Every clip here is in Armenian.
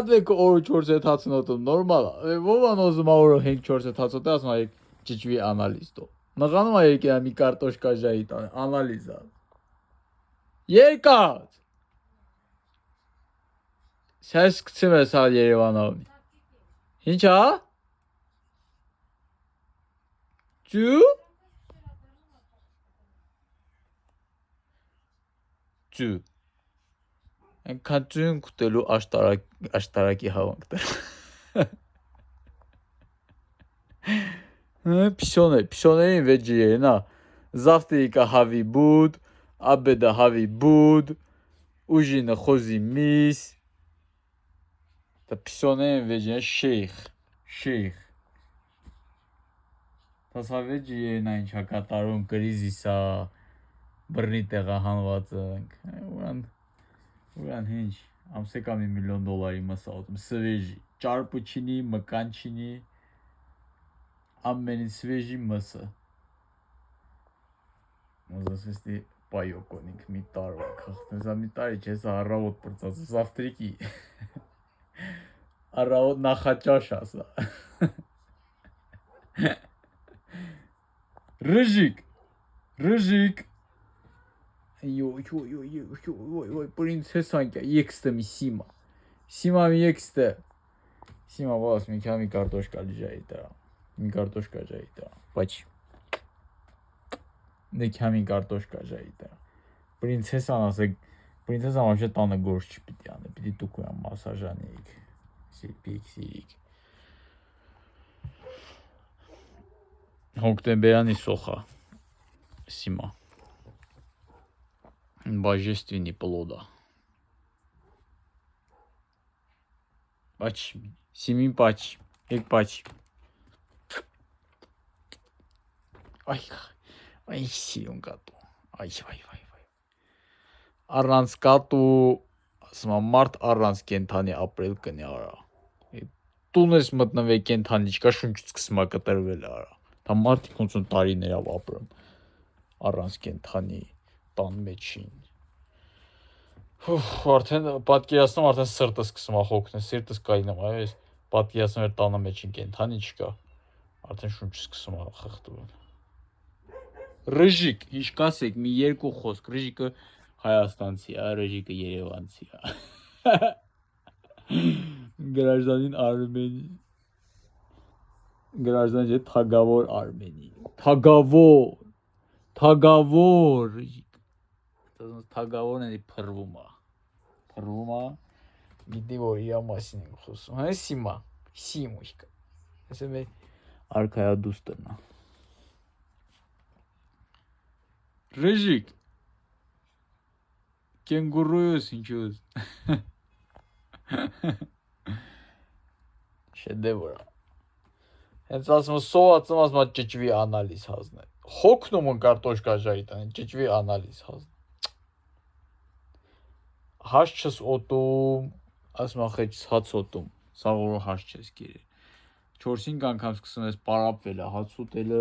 Դեք օրը 4 հետ հացնոտում նորմալ է։ Ո՞վ անոզում օրը 5-4 հետ հացոտը ասում է ճճվի անալիզ դո։ Նղանում է եկել մի կարտոշկա ժայի տան անալիզա։ Երկած։ Սես գցում ես հա Երևանով։ Ինչ հա։ Ջու։ Ջու։ Այնքան ջուն կտելու աշտարակի հավանք դեռ։ Пшённые veggie на. Завтра хави буд, обеда хави буд, ужин хози мис. Та пшённые veggie шейх. Та սա veggie նա ինչա կատարում կրիզիսա բռնի տեղա հանված ենք։ Ուրան ինչ ամսեկա $1 միլիոն մսա սվեժի, ճարպուչինի, մկանչինի ամենից սվեժի մսը։ Մոզասեստի պայոկոնիկ մի տարվա խախտնեզա մի տարի չէ, սա առավոտ պրծած, զավտրիկի, առավոտ նախաճաշ ասա։ Ռժիկ, Ой, принцессанька, ексте ми Сима ми ексте. Сима волос ми ками картошка лежит, ми картошка лежит, пач. Не ками картошка лежит. Принцесса вообще тана горщ питяна, пиди тукуя массажаник, сипик. Հոկտեմբերանի սոխա Սիմա Божественный плода. Пач, Симин пач, ек пач. Ay սիրուն կատու. Այ. Առանց կատու, ասում եմ, մարդ առանց կենթանի ապրել կնի արա։ Տուն ես մտնվել կենթանի չկա, շունչից սկսում է կտրվել արա։ Դա մարդիկ ոնց որ տարիներով ապրում առանց կենթանի տան մեջին։ Արդեն պատկերացնում արդեն սրտը սկսում է հոգնել, սիրտս կայնում, այո, պատկերացնում էր տանը մեջին կենթանի չկա, արդեն շունչը սկսում է խխտվել։ Ռժիկ, ինչ կասեք, մի երկու խոսք, Ռժիկը Հայաստանցի է, Ռժիկը Երևանցի է։ Гражданин Արմենի։ Граждан չէ, թագավոր Արմենի։ Թագավոր Ռժիկ։ Թագավորն էլի փռվում է, գիտի որ իր մասին ենք խոսում, հա Սիմուշկա, ասեմ է արքայադուստն է։ Ռժիկ, կենգուրուս ինչուս, շեդևր է, հենց ասում է սովածում ասում է ճճվի անալիզ հազն է, հոգնում են կարտոշկա ժայի տան, ճճվի անալիզ հազն։ Հաշ չես օտում, ասում է խեչ հաց օտում, սա որ հաշ չես կերել, 4-5 անգամ սկսում ես պարապվել է, հաց ուտելը,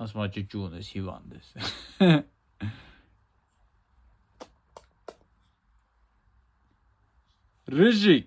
ասում է ճճուն ես, հիվանդ ես։ Ռժիկ,